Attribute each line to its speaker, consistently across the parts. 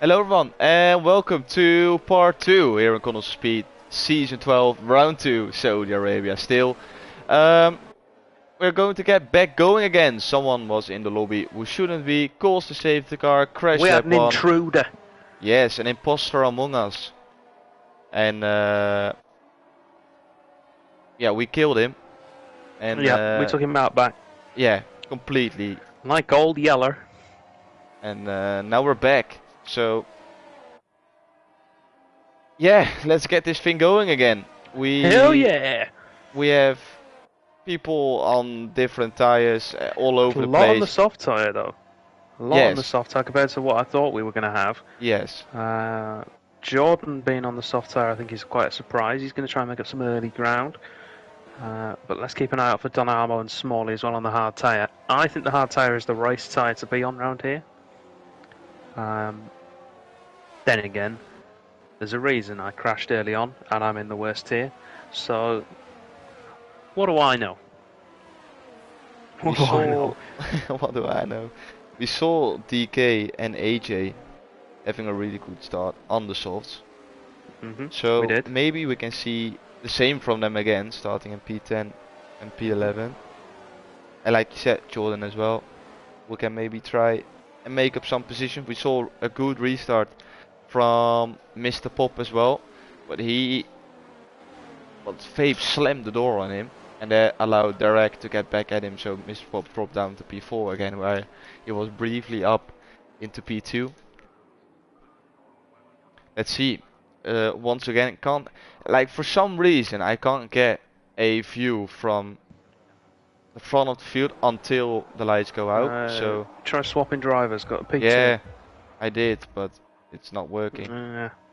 Speaker 1: Hello everyone and welcome to part 2 here on Connell Speed Season 12 Round 2 Saudi Arabia still. Um, we're going to get back going again. Someone was in the lobby who shouldn't be, caused the safety car, crash
Speaker 2: We had
Speaker 1: lap
Speaker 2: an
Speaker 1: 1.
Speaker 2: intruder.
Speaker 1: Yes, an imposter among us. And yeah, we killed him. And
Speaker 2: Yeah, we took him out back.
Speaker 1: yeah, completely.
Speaker 2: Like old Yeller.
Speaker 1: And now we're back. So yeah, let's get this thing going again.
Speaker 2: Hell yeah!
Speaker 1: We have people on different tires all over
Speaker 2: A
Speaker 1: the
Speaker 2: lot on the
Speaker 1: place.
Speaker 2: soft tyre though. A lot on the
Speaker 1: Yes,
Speaker 2: soft tyre compared to what I thought we were going to have.
Speaker 1: yes.
Speaker 2: Jordan being on the soft tyre I think is quite a surprise. He's going to try and make up some early ground. But let's keep an eye out for Donamo and Smalley as well on the hard tyre. I think the hard tyre is the race tyre to be on round here. Then again, there's a reason I crashed early on and I'm in the worst tier. So, what do I know?
Speaker 1: We saw. What do I know? We saw DK and AJ having a really good start on the softs.
Speaker 2: We
Speaker 1: So
Speaker 2: did.
Speaker 1: maybe we can see the same from them again, starting in P10 and P11. And like you said, Jordan as well. We can maybe try and make up some positions. We saw a good restart from Mr. Pop as well, but Fabe slammed the door on him, and that allowed Derek to get back at him. So Mr. Pop dropped down to P4 again, where he was briefly up into P2. Let's see. Once again, can't, like, for some reason I can't get a view from the front of the field until the lights go out. So
Speaker 2: Try swapping drivers. Got a P2.
Speaker 1: yeah, I did, but it's not working.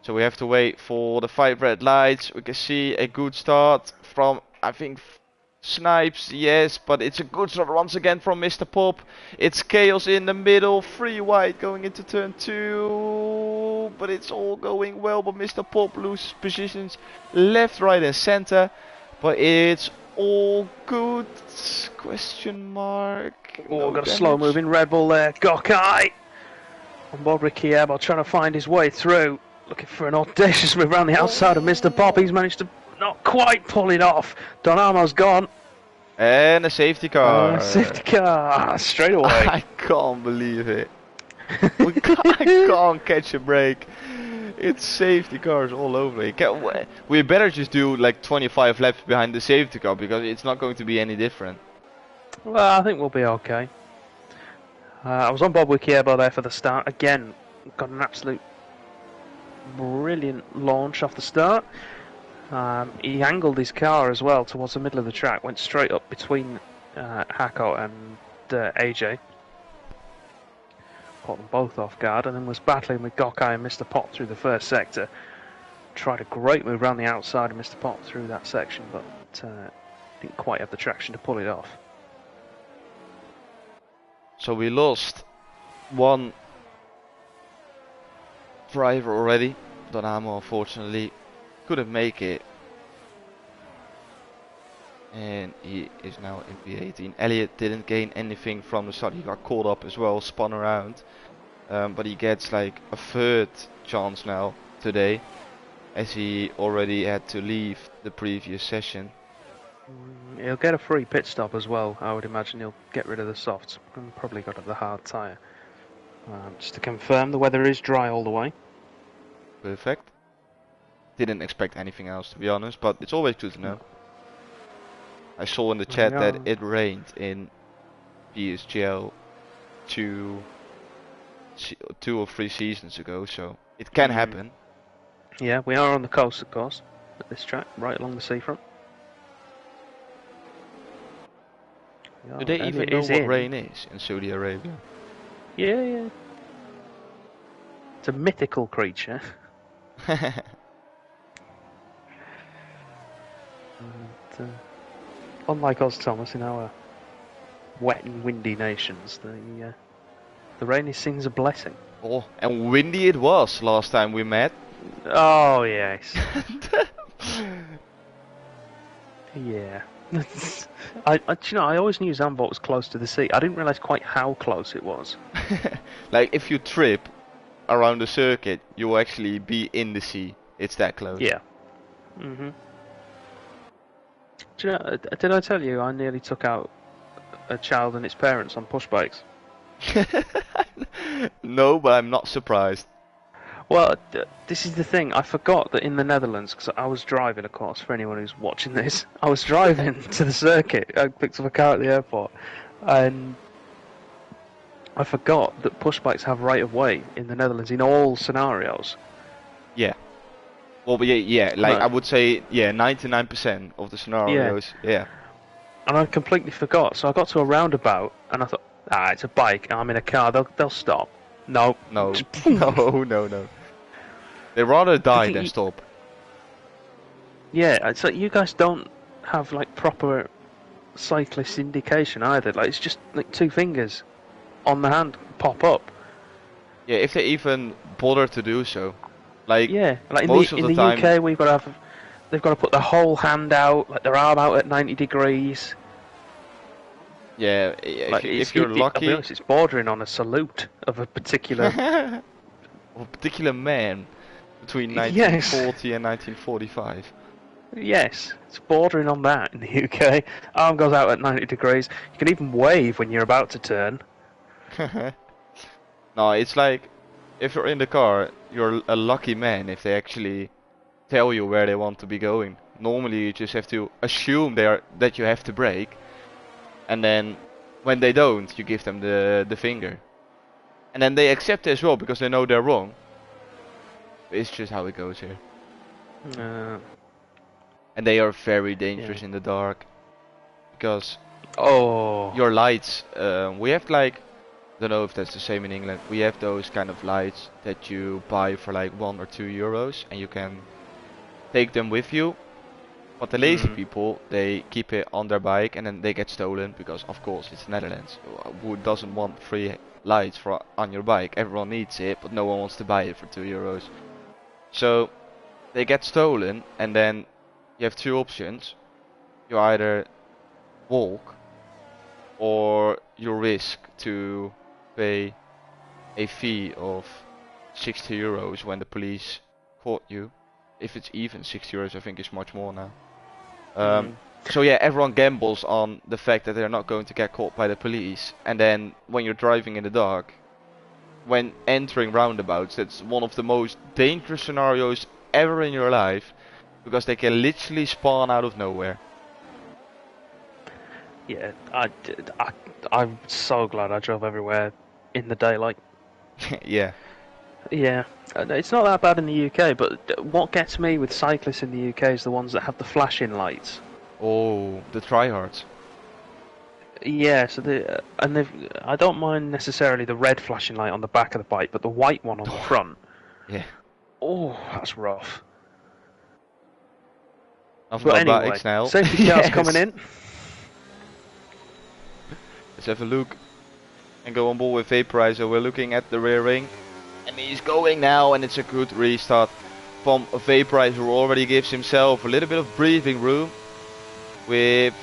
Speaker 1: So we have to wait for the 5 red lights. We can see a good start from, I think, Snipes, yes, but it's a good start once again from Mr. Pop. It's chaos in the middle, 3 wide going into turn 2, but it's all going well, but Mr. Pop loses positions left, right and center, but it's all good, question mark.
Speaker 2: Oh, got a slow moving Red Bull there. Gokai on board with Kiebo trying to find his way through. Looking for an audacious move around the outside of Mr. Pop. He's managed to not quite pull it off. Donamo's gone.
Speaker 1: And a safety car.
Speaker 2: Safety car straight away.
Speaker 1: I can't believe it. I can't catch a break. It's safety cars all over. We better just do like 25 laps behind the safety car because it's not going to be any different.
Speaker 2: Well, I think we'll be okay. I was on board with Kiebo there for the start. Again, got an absolute brilliant launch off the start. He angled his car as well towards the middle of the track, went straight up between Hako and AJ. Caught them both off guard and then was battling with Gokai and Mr. Pop through the first sector. Tried a great move around the outside of Mr. Pop through that section, but didn't quite have the traction to pull it off.
Speaker 1: So we lost one driver already. Donamo unfortunately couldn't make it. And he is now in P18. Elliot didn't gain anything from the start. He got caught up as well, spun around. But he gets like a 3rd chance now today, as he already had to leave the previous session.
Speaker 2: He'll get a free pit stop as well. I would imagine he'll get rid of the softs and probably got the hard tyre. Just to confirm, the weather is dry all the way.
Speaker 1: Perfect. Didn't expect anything else, to be honest, but it's always good to know. I saw in the chat that it rained in PSGL 2 or 3 seasons ago, so it can happen.
Speaker 2: Yeah, we are on the coast, of course, at this track, right along the seafront.
Speaker 1: Do they even know what rain is in Saudi Arabia?
Speaker 2: Yeah. It's a mythical creature. And, unlike us, Thomas, in our wet and windy nations, the rain is seen as a blessing.
Speaker 1: Oh, and windy it was last time we met.
Speaker 2: Oh yes. Yeah. I always knew Zambot was close to the sea. I didn't realise quite how close it was.
Speaker 1: Like if you trip around the circuit, you will actually be in the sea. It's that close.
Speaker 2: Yeah. Mhm. Do you know, did I tell you I nearly took out a child and its parents on push bikes?
Speaker 1: No, but I'm not surprised.
Speaker 2: Well, this is the thing. I forgot that in the Netherlands, because I was driving, of course, for anyone who's watching this, I was driving to the circuit. I picked up a car at the airport, and I forgot that push bikes have right of way in the Netherlands in all scenarios.
Speaker 1: Yeah. Well, but yeah, like
Speaker 2: Right.
Speaker 1: I would say, yeah, 99% of the scenarios, yeah.
Speaker 2: And I completely forgot. So I got to a roundabout, and I thought, it's a bike. I'm in a car. They'll stop. No.
Speaker 1: No,
Speaker 2: Just boom.
Speaker 1: no. They rather die than stop.
Speaker 2: Yeah, it's like you guys don't have like proper cyclist indication either. Like it's just like two fingers on the hand pop up.
Speaker 1: Yeah, if they even bother to do so. Like,
Speaker 2: Yeah, like
Speaker 1: most of
Speaker 2: in
Speaker 1: the
Speaker 2: the
Speaker 1: time,
Speaker 2: UK they've got to put their whole hand out, like their arm out at 90 degrees.
Speaker 1: yeah,
Speaker 2: Like
Speaker 1: if you're
Speaker 2: I'll be
Speaker 1: lucky,
Speaker 2: honest, it's bordering on a salute of a particular.
Speaker 1: a particular man between
Speaker 2: Yes.
Speaker 1: 1940 and 1945.
Speaker 2: Yes, it's bordering on that in the UK. Arm goes out at 90 degrees. You can even wave when you're about to turn.
Speaker 1: No, it's like, if you're in the car, you're a lucky man if they actually tell you where they want to be going. Normally you just have to assume that you have to brake, and then when they don't, you give them the finger. And then they accept it as well because they know they're wrong. It's just how it goes here. And they are very dangerous in the dark. Because your lights, we have like, I don't know if that's the same in England, we have those kind of lights that you buy for like €1 or €2 and you can take them with you. But the lazy people, they keep it on their bike and then they get stolen because of course it's Netherlands. Who doesn't want free lights on your bike? Everyone needs it, but no one wants to buy it for €2. So they get stolen, and then you have two options. You either walk or you risk to pay a fee of €60 when the police caught you. If it's even €60, I think it's much more now. So yeah, everyone gambles on the fact that they're not going to get caught by the police. And then when you're driving in the dark, when entering roundabouts, that's one of the most dangerous scenarios ever in your life, because they can literally spawn out of nowhere.
Speaker 2: Yeah, I'm so glad I drove everywhere in the daylight.
Speaker 1: Yeah.
Speaker 2: Yeah, it's not that bad in the UK, but what gets me with cyclists in the UK is the ones that have the flashing lights.
Speaker 1: Oh, the tryhards.
Speaker 2: Yeah, so I don't mind necessarily the red flashing light on the back of the bike, but the white one on the front.
Speaker 1: Yeah.
Speaker 2: Oh, that's rough.
Speaker 1: But anyway,
Speaker 2: safety cars coming in.
Speaker 1: Let's have a look and go on board with Vaporizer. We're looking at the rear ring, and he's going now, and it's a good restart from Vaporizer, who already gives himself a little bit of breathing room, with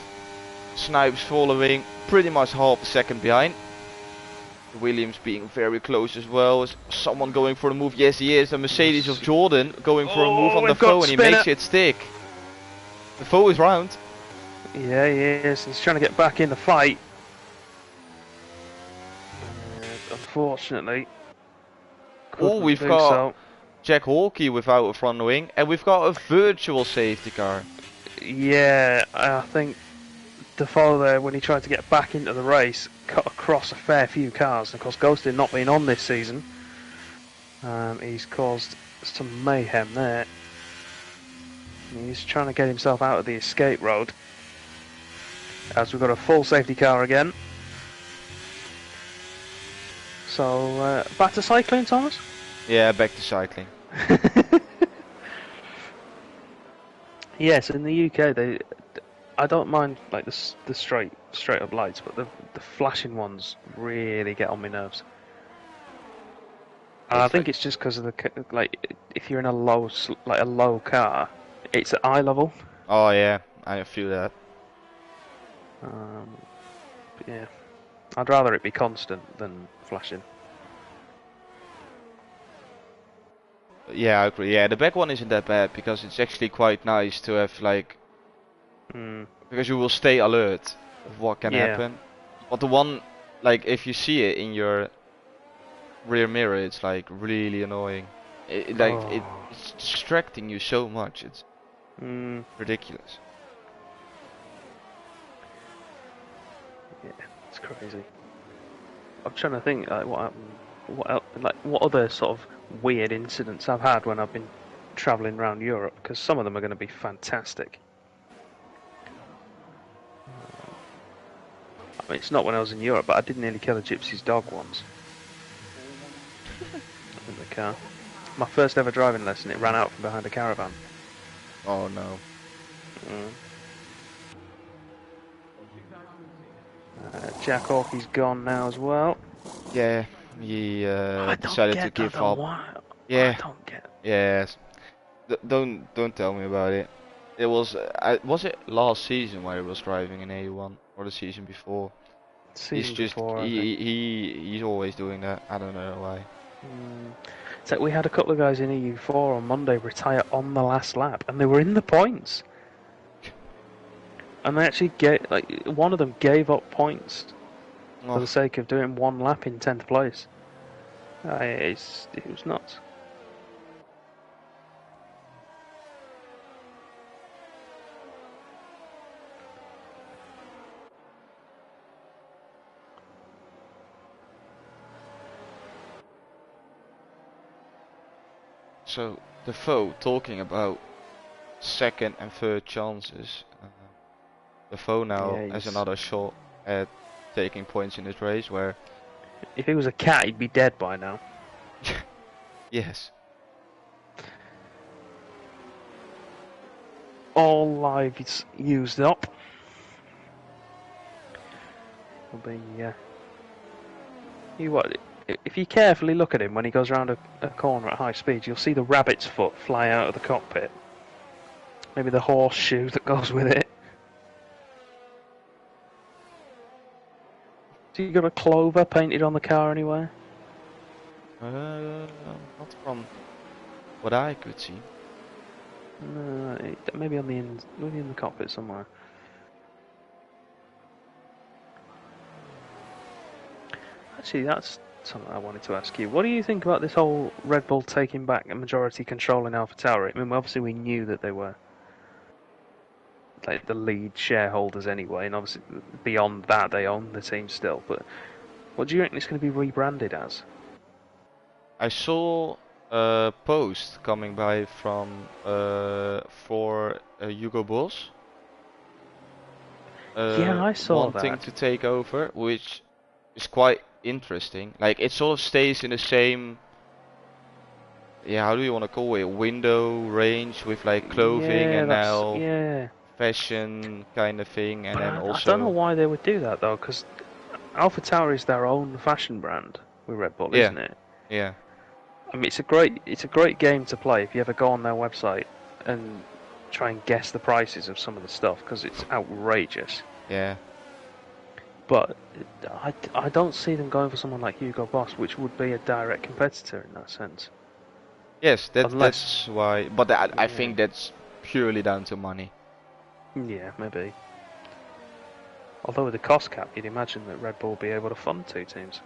Speaker 1: Snipes following pretty much half a second behind. Williams being very close as well. Is someone going for the move? Yes, he is. A Mercedes of Jordan going for a move on the foe, and he makes it stick. The foe is round.
Speaker 2: Yeah, he is. He's trying to get back in the fight. Unfortunately.
Speaker 1: Oh, we've got Jack Hawkey without a front wing, and we've got a virtual safety car.
Speaker 2: Yeah, I think the follow there, when he tried to get back into the race, cut across a fair few cars. And of course, Ghosted not being on this season, he's caused some mayhem there. He's trying to get himself out of the escape road. As we've got a full safety car again. So, back to cycling, Thomas?
Speaker 1: Yeah, back to cycling.
Speaker 2: Yes, in the UK, I don't mind like the straight up lights, but the flashing ones really get on my nerves. And I think it's just because of if you're in a low car, it's at eye level.
Speaker 1: Oh yeah, I feel that.
Speaker 2: But yeah, I'd rather it be constant than flashing.
Speaker 1: Yeah, I agree. Yeah, the back one isn't that bad because it's actually quite nice to have like, because you will stay alert of what can
Speaker 2: Yeah.
Speaker 1: happen. But the one, like, if you see it in your rear mirror, it's like really annoying. It's distracting you so much. It's ridiculous.
Speaker 2: Yeah, it's crazy. I'm trying to think what other sort of weird incidents I've had when I've been travelling around Europe, because some of them are going to be fantastic. I mean, it's not when I was in Europe, but I did nearly kill a gypsy's dog once in the car. My first ever driving lesson, it ran out from behind a caravan.
Speaker 1: Oh no.
Speaker 2: Jack Hawkey's gone now as well.
Speaker 1: Yeah, he decided to give up.
Speaker 2: Why?
Speaker 1: Yeah.
Speaker 2: I don't get.
Speaker 1: Yes. Don't tell me about it. It was was it last season where he was driving in EU1 or the season before?
Speaker 2: Season before, I think.
Speaker 1: He's always doing that. I don't know why.
Speaker 2: So we had a couple of guys in EU4 on Monday retire on the last lap, and they were in the points. And they actually one of them gave up points for the sake of doing one lap in 10th place. It was nuts.
Speaker 1: So Defoe talking about second and third chances. Defoe now has another shot at taking points in this race where...
Speaker 2: If he was a cat, he'd be dead by now.
Speaker 1: Yes.
Speaker 2: All lives used up. Will be if you carefully look at him when he goes around a corner at high speed, you'll see the rabbit's foot fly out of the cockpit. Maybe the horseshoe that goes with it. So you got a clover painted on the car anywhere?
Speaker 1: Not from what I could see.
Speaker 2: No, maybe in the cockpit somewhere. Actually, that's something I wanted to ask you. What do you think about this whole Red Bull taking back a majority control in AlphaTauri? I mean, obviously we knew that they were like the lead shareholders anyway, and obviously beyond that they own the team still. But what do you reckon it's going to be rebranded as?
Speaker 1: I saw a post coming by from for Hugo Boss.
Speaker 2: Yeah, I saw
Speaker 1: wanting to take over, which is quite interesting. Like it sort of stays in the same, how do you want to call it, window range with like clothing and now fashion kind of thing, and then also
Speaker 2: I don't know why they would do that though, because AlphaTauri is their own fashion brand with Red Bull, isn't it?
Speaker 1: Yeah.
Speaker 2: I mean, it's a great game to play if you ever go on their website and try and guess the prices of some of the stuff, because it's outrageous.
Speaker 1: Yeah.
Speaker 2: But I don't see them going for someone like Hugo Boss, which would be a direct competitor in that sense.
Speaker 1: Yes, that's why. But I think that's purely down to money.
Speaker 2: Yeah, maybe. Although with the cost cap, you'd imagine that Red Bull would be able to fund two teams.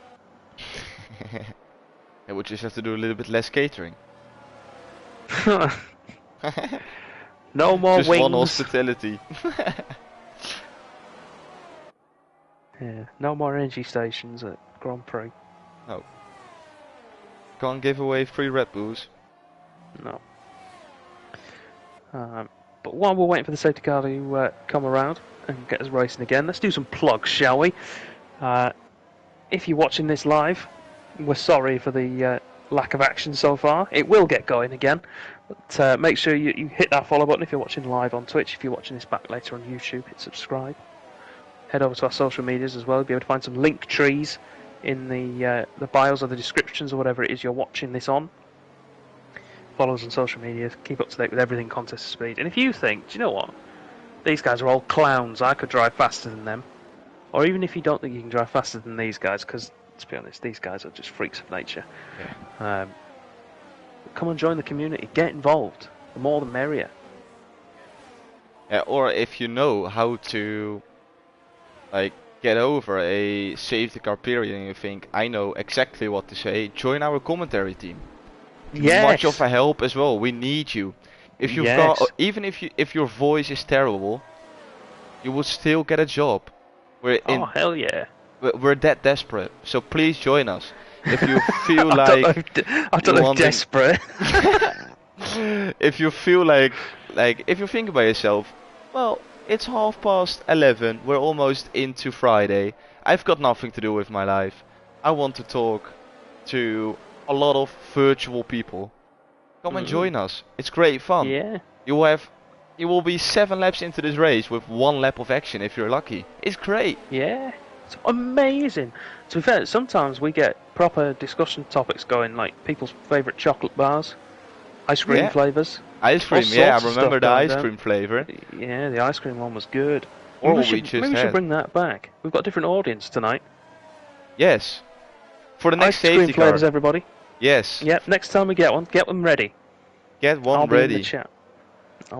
Speaker 1: It would just have to do a little bit less catering.
Speaker 2: No more
Speaker 1: just
Speaker 2: wings.
Speaker 1: One hospitality.
Speaker 2: Yeah, no more energy stations at Grand Prix.
Speaker 1: No. Can't give away free Red Bulls.
Speaker 2: No. But while we're waiting for the safety car to come around and get us racing again, let's do some plugs, shall we? If you're watching this live, we're sorry for the lack of action so far. It will get going again. But make sure you hit that follow button if you're watching live on Twitch. If you're watching this back later on YouTube, hit subscribe. Head over to our social medias as well. You'll be able to find some link trees in the bios or the descriptions or whatever it is you're watching this on. Follow us on social media. Keep up to date with everything contest speed. And if you think, do you know what? These guys are all clowns. I could drive faster than them. Or even if you don't think you can drive faster than these guys, because, to be honest, these guys are just freaks of nature.
Speaker 1: Yeah.
Speaker 2: come and join the community. Get involved. The more the merrier.
Speaker 1: Yeah, or if you know how to like get over a safety car period and you think I know exactly what to say, join our commentary team.
Speaker 2: Yes.
Speaker 1: Much of a help as well. We need you. If you've got, even if your voice is terrible, you will still get a job.
Speaker 2: Oh hell yeah.
Speaker 1: We're that desperate. So please join us. If you feel like
Speaker 2: I don't know desperate.
Speaker 1: If you feel like if you think about yourself, well, it's 11:30. We're almost into Friday. I've got nothing to do with my life. I want to talk to a lot of virtual people. Come and join us. It's great fun.
Speaker 2: Yeah.
Speaker 1: You will be 7 laps into this race with 1 lap of action if you're lucky. It's great.
Speaker 2: Yeah. It's amazing. To be fair, sometimes we get proper discussion topics going, like people's favourite chocolate bars, ice cream flavours.
Speaker 1: Ice cream, yeah, I remember the ice cream flavour.
Speaker 2: Yeah, the ice cream one was good.
Speaker 1: Or
Speaker 2: maybe we should bring that back. We've got a different audience tonight.
Speaker 1: Yes. For the next
Speaker 2: ice cream flavours, everybody.
Speaker 1: Yes.
Speaker 2: Yep, next time we get one, get them ready.
Speaker 1: Get one
Speaker 2: I'll
Speaker 1: ready.
Speaker 2: Be in the chat.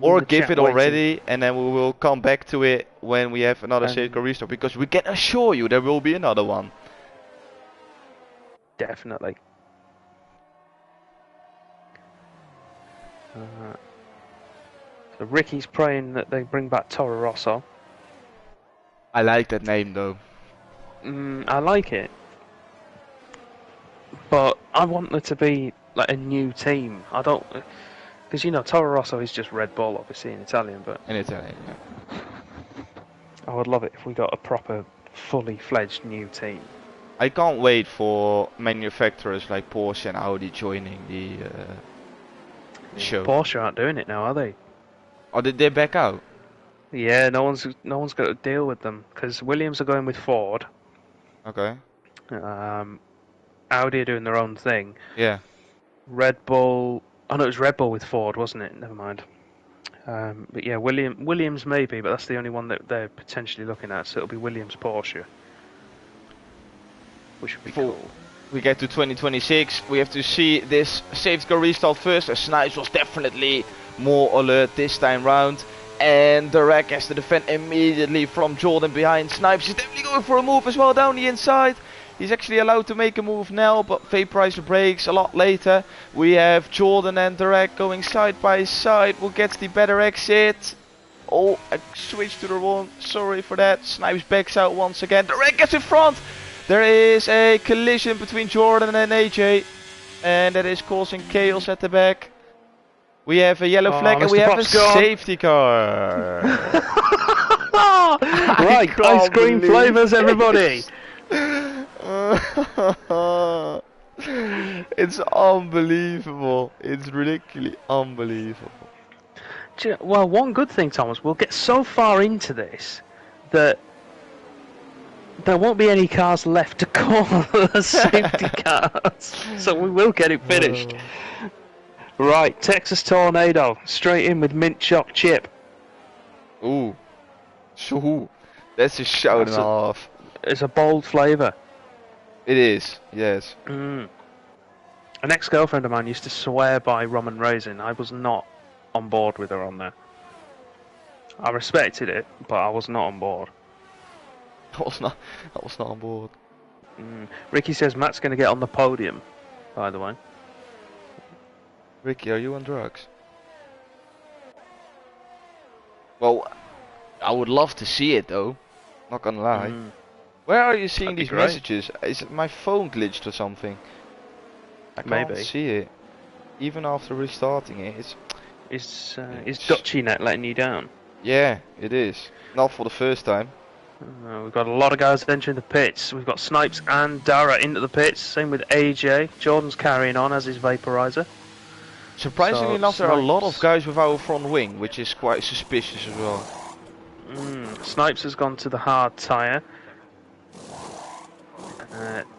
Speaker 1: Or give it already, and then we will come back to it when we have another safety car restart, because we can assure you there will be another one.
Speaker 2: Definitely. So Ricky's praying that they bring back Toro Rosso.
Speaker 1: I like that name though.
Speaker 2: I like it, but I want there to be like a new team. I don't, because you know Toro Rosso is just Red Bull, obviously in Italian, but
Speaker 1: in Italian. Yeah.
Speaker 2: I would love it if we got a proper, fully fledged new team.
Speaker 1: I can't wait for manufacturers like Porsche and Audi joining the show.
Speaker 2: Porsche aren't doing it now, are they?
Speaker 1: Oh, did they back out?
Speaker 2: Yeah, no one's got to deal with them because Williams are going with Ford.
Speaker 1: Okay.
Speaker 2: Audi are doing their own thing.
Speaker 1: Yeah.
Speaker 2: Red Bull. Oh no, it was Red Bull with Ford, wasn't it? Never mind. But yeah, Williams maybe, but that's the only one that they're potentially looking at. So it'll be Williams Porsche, which would be cool.
Speaker 1: We get to 2026. We have to see this safety car restart first. Snipes was definitely more alert this time round. And the wreck has to defend immediately from Jordan behind. Snipes is definitely going for a move as well down the inside. He's actually allowed to make a move now, but vaporizer breaks a lot later. We have Jordan and the wreck going side by side. Who gets the better exit? Oh, I switched to the wrong. Sorry for that. Snipes backs out once again. The wreck gets in front. There is a collision between Jordan and AJ. And that is causing chaos at the back. We have a yellow flag and we have a safety car.
Speaker 2: Right, ice cream flavours, everybody.
Speaker 1: It's unbelievable. It's ridiculously unbelievable.
Speaker 2: Well, one good thing, Thomas, we'll get so far into this that there won't be any cars left to call safety cars. So we will get it finished. Right, Texas Tornado, straight in with mint choc chip.
Speaker 1: Ooh. So that's a shout and a half.
Speaker 2: It's a bold flavour.
Speaker 1: It is, yes.
Speaker 2: An ex-girlfriend of mine used to swear by rum and raisin. I was not on board with her on there. I respected it, but I was not on board.
Speaker 1: I was not on board.
Speaker 2: Ricky says Matt's going to get on the podium, by the way.
Speaker 1: Ricky, are you on drugs? Well, I would love to see it though. Not gonna lie. Where are you seeing these messages? Is it my phone glitched or something? I can't see it. Even after restarting it,
Speaker 2: Is DutchieNet letting you down?
Speaker 1: Yeah, it is. Not for the first time.
Speaker 2: We've got a lot of guys entering the pits. We've got Snipes and Dara into the pits. Same with AJ. Jordan's carrying on as his vaporizer.
Speaker 1: Surprisingly enough, there are a lot of guys with our front wing, which is quite suspicious as well.
Speaker 2: Snipes has gone to the hard tyre.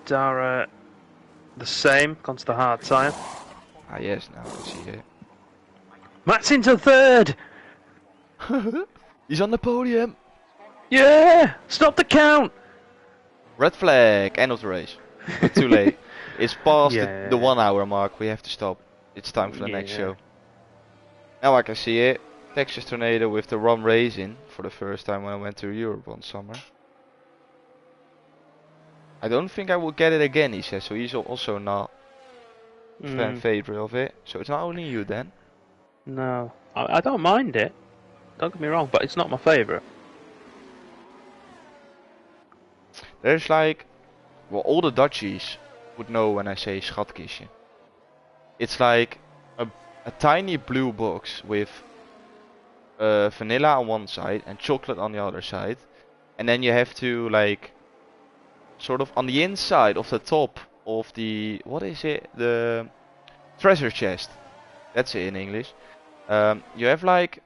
Speaker 2: Dara, the same, gone to the hard tyre.
Speaker 1: Ah yes, now I can see it.
Speaker 2: Matt's into third!
Speaker 1: He's on the podium!
Speaker 2: Yeah! Stop the count!
Speaker 1: Red flag, end of the race. But too late. It's past the 1 hour mark, we have to stop. it's time for the next show. Now I can see it. Texas Tornado with the rum raisin for the first time when I went to Europe one summer. I don't think I will get it again, he says, so he's also not fan favorite of it. So it's not only you then?
Speaker 2: No, I don't mind it. Don't get me wrong, but it's not my favourite.
Speaker 1: There's like, well, all the Dutchies would know when I say schatkistje. It's like a tiny blue box with vanilla on one side and chocolate on the other side. And then you have to like, sort of on the inside of the top of the, what is it? The treasure chest. That's it in English. You have like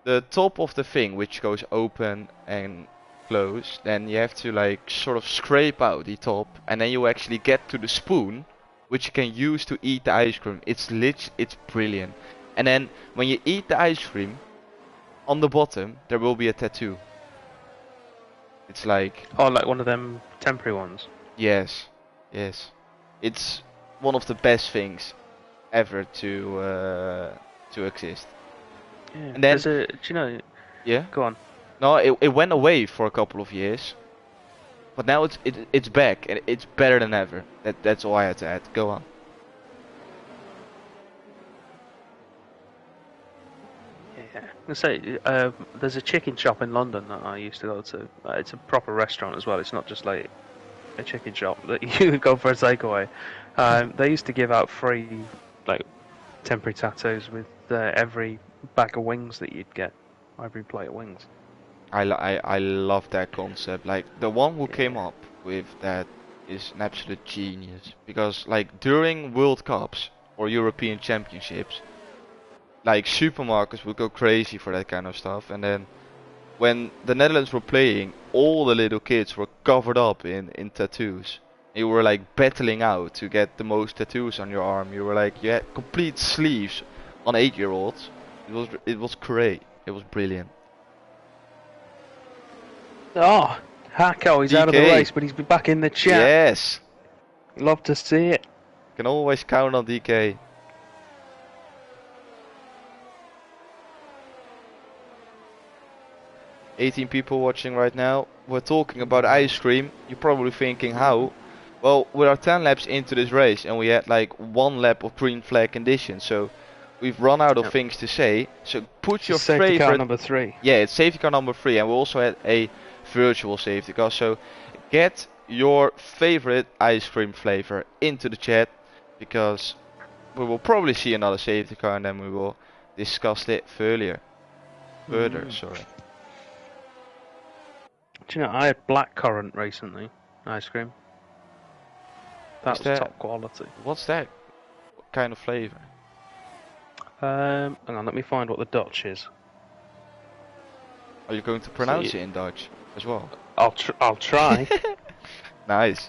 Speaker 1: the top of the thing which goes open and close. Then you have to like sort of scrape out the top, and then you actually get to the spoon which you can use to eat the ice cream. It's brilliant. And then when you eat the ice cream, on the bottom there will be a tattoo. It's like,
Speaker 2: oh, like one of them temporary ones.
Speaker 1: Yes. It's one of the best things ever to exist.
Speaker 2: Yeah.
Speaker 1: And then,
Speaker 2: do you know?
Speaker 1: Yeah.
Speaker 2: Go on.
Speaker 1: No, it went away for a couple of years, but now it's back and it's better than ever. That's all I had to add. Go on.
Speaker 2: Yeah. I say, there's a chicken shop in London that I used to go to. It's a proper restaurant as well. It's not just like a chicken shop that you go for a takeaway. They used to give out free like temporary tattoos with every bag of wings that you'd get, every plate of wings.
Speaker 1: I love that concept. Like the one who came up with that is an absolute genius, because like during World Cups or European Championships, like supermarkets would go crazy for that kind of stuff, and then when the Netherlands were playing, all the little kids were covered up in tattoos. You were like battling out to get the most tattoos on your arm. You were like, you had complete sleeves on 8-year-olds. It was great. It was brilliant.
Speaker 2: Oh, Hacko, he's out of the
Speaker 1: DK.
Speaker 2: race, but he's back in the chat.
Speaker 1: Yes.
Speaker 2: Love to see it.
Speaker 1: Can always count on DK. "18 people watching right now. We're talking about ice cream. You're probably thinking how? Well, we are 10 laps into this race and we had like 1 lap of green flag conditions, so we've run out of things to say. So put your
Speaker 2: safety
Speaker 1: favorite
Speaker 2: car number 3.
Speaker 1: Yeah, it's safety car number 3, and we also had a virtual safety car. So get your favorite ice cream flavor into the chat, because we will probably see another safety car and then we will discuss it further. Sorry.
Speaker 2: Do you know, I had blackcurrant recently, ice cream. That was top quality.
Speaker 1: What's that kind of flavor?
Speaker 2: Hang on, let me find what the Dutch is.
Speaker 1: Are you going to pronounce it in Dutch as well?
Speaker 2: I'll try.
Speaker 1: Nice.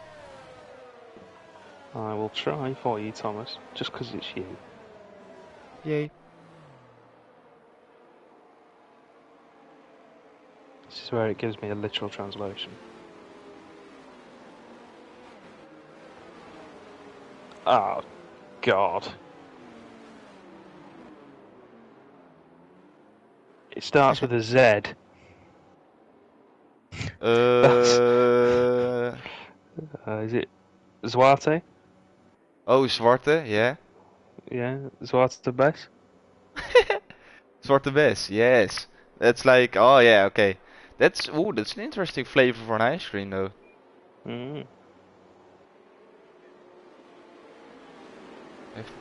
Speaker 2: I will try for you, Thomas, just because it's you.
Speaker 1: Yay.
Speaker 2: This is where it gives me a literal translation. Oh, God. It starts with a Z. Is it Zwarte?
Speaker 1: Oh, Zwarte, yeah.
Speaker 2: Yeah, Zwarte Bes.
Speaker 1: Zwarte Bes, yes. That's like, oh yeah, okay. That's an interesting flavor for an ice cream though.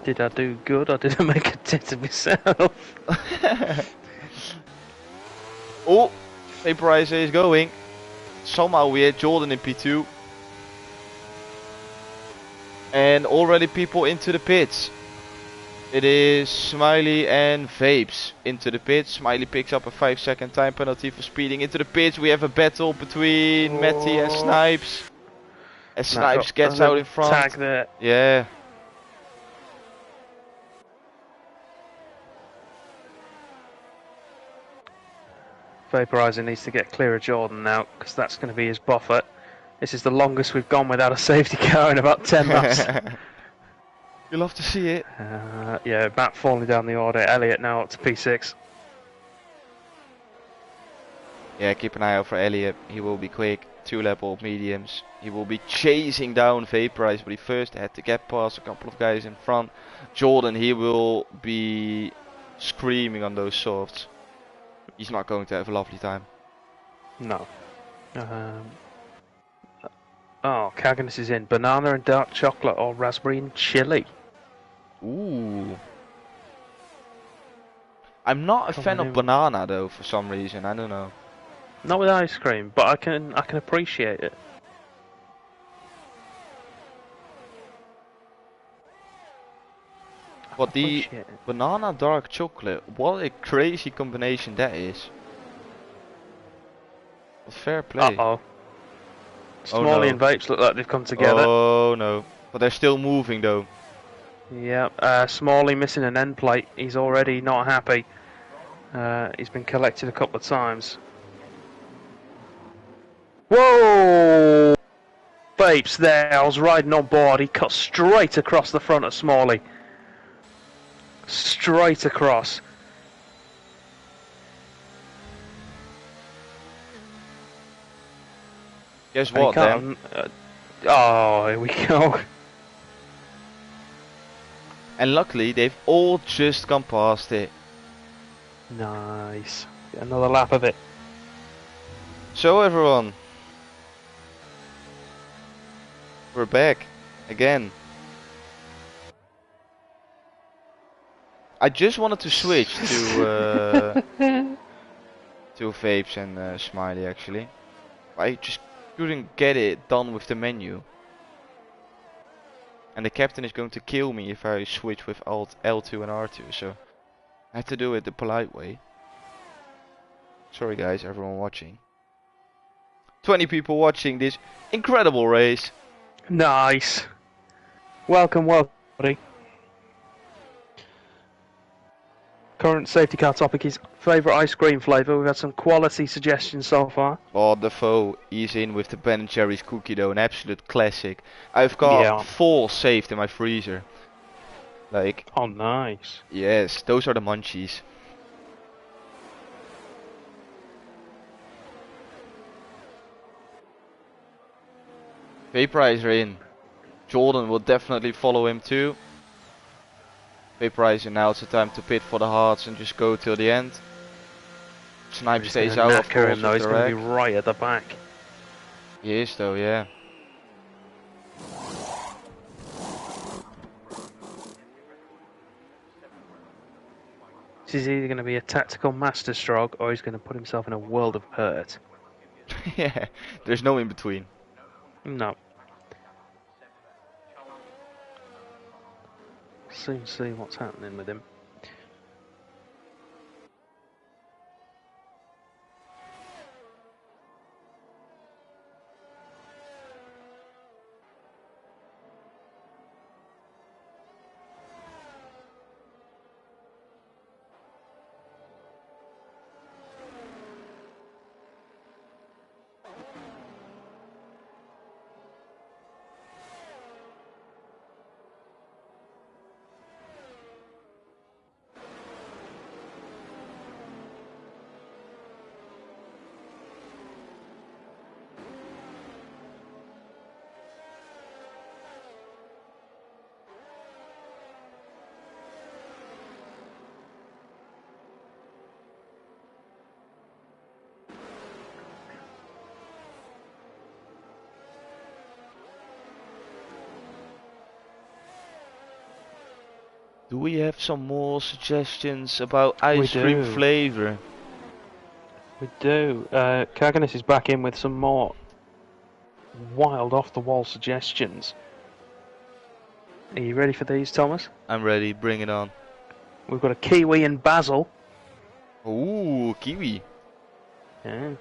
Speaker 2: Did I do good or did I make a tit of myself?
Speaker 1: Oh, Vaporizer is going. Somehow we had Jordan in P2. And already people into the pits. It is Smiley and Vapes into the pits. Smiley picks up a 5-second time penalty for speeding into the pits. We have a battle between Matty and Snipes. As Snipes gets out in front.
Speaker 2: Tag there.
Speaker 1: Yeah.
Speaker 2: Vaporizer needs to get clear of Jordan now, because that's going to be his buffer. This is the longest we've gone without a safety car in about 10 months.
Speaker 1: You love to see it.
Speaker 2: Yeah, Matt falling down the order. Elliot now up to P6.
Speaker 1: Yeah, keep an eye out for Elliot. He will be quick. 2-level mediums. He will be chasing down Vaporize, but he first had to get past a couple of guys in front. Jordan, he will be screaming on those softs. He's not going to have a lovely time.
Speaker 2: No. Oh, Caganis is in. Banana and dark chocolate or raspberry and chili.
Speaker 1: Ooh. I'm not a fan of banana though, for some reason. I don't know.
Speaker 2: Not with ice cream, but I can appreciate it.
Speaker 1: But the banana dark chocolate, what a crazy combination that is. But fair play.
Speaker 2: Uh-oh. Smalley and Vapes look like they've come together.
Speaker 1: Oh no. But they're still moving though.
Speaker 2: Yeah, Smalley missing an end plate. He's already not happy. He's been collected a couple of times. Whoa! Vapes there, I was riding on board. He cut straight across the front of Smalley. Straight across.
Speaker 1: Guess what then?
Speaker 2: Oh, here we go.
Speaker 1: And luckily they've all just gone past it.
Speaker 2: Nice. Get another lap of it.
Speaker 1: So everyone, we're back again. I just wanted to switch to Vapes and Smiley actually. I just couldn't get it done with the menu. And the captain is going to kill me if I switch with Alt L2 and R2, so I had to do it the polite way. Sorry guys, everyone watching. 20 people watching this incredible race.
Speaker 2: Nice. Welcome, buddy. Current safety car topic is favourite ice cream flavour. We've had some quality suggestions so far.
Speaker 1: Oh, Defoe, he's in with the Ben & Jerry's cookie dough, an absolute classic. I've got 4 saved in my freezer. Like.
Speaker 2: Oh, nice.
Speaker 1: Yes, those are the munchies. Vaporizer in. Jordan will definitely follow him too. Vaporizer, now it's the time to pit for the hearts and just go till the end. Snipe stays out of course.
Speaker 2: Though. He's going to be right at the back.
Speaker 1: He is though, yeah.
Speaker 2: This is either going to be a tactical masterstroke or he's going to put himself in a world of hurt.
Speaker 1: Yeah, there's no in between.
Speaker 2: No. Soon see what's happening with him.
Speaker 1: Do we have some more suggestions about ice cream flavor?
Speaker 2: We do. Kaganis is back in with some more wild off-the-wall suggestions. Are you ready for these, Thomas?
Speaker 1: I'm ready, bring it on.
Speaker 2: We've got a kiwi and basil.
Speaker 1: Ooh, kiwi.
Speaker 2: Yeah.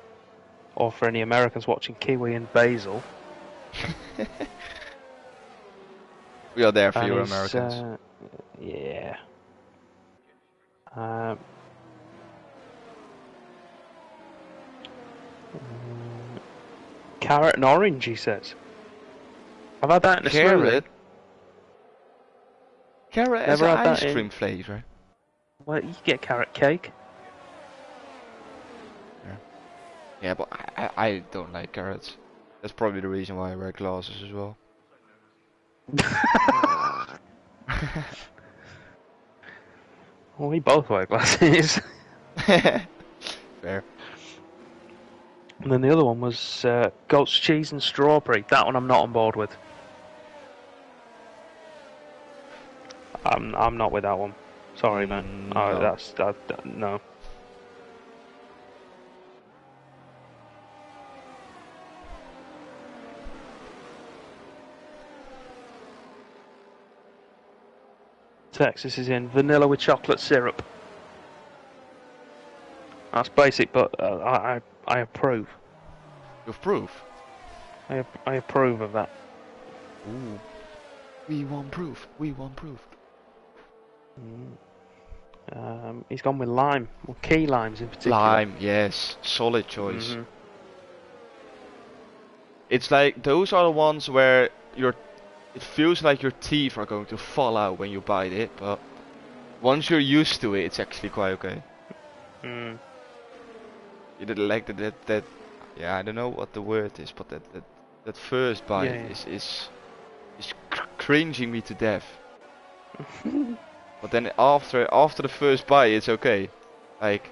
Speaker 2: Or for any Americans watching, kiwi and basil.
Speaker 1: We are there for you Americans.
Speaker 2: Yeah. Carrot and orange, he says. I've had that in a smoothie.
Speaker 1: Carrot as
Speaker 2: Never
Speaker 1: an
Speaker 2: had that
Speaker 1: ice cream
Speaker 2: in.
Speaker 1: flavor.
Speaker 2: Well, you get carrot cake.
Speaker 1: Yeah, but I don't like carrots. That's probably the reason why I wear glasses as well.
Speaker 2: Well, we both wear glasses.
Speaker 1: Fair.
Speaker 2: And then the other one was goat's cheese and strawberry. That one I'm not on board with. I'm not with that one. Sorry, man.
Speaker 1: No.
Speaker 2: That's no. Texas is in vanilla with chocolate syrup. That's basic, but I approve.
Speaker 1: You approve?
Speaker 2: I approve of that.
Speaker 1: Ooh. We want proof. We want proof.
Speaker 2: He's gone with lime, or key limes in particular.
Speaker 1: Lime, yes. Solid choice. It's like, those are the ones where it feels like your teeth are going to fall out when you bite it, but once you're used to it, it's actually quite okay. You didn't like that, yeah, I don't know what the word is, but that first bite is cringing me to death. But then after the first bite, it's okay. Like,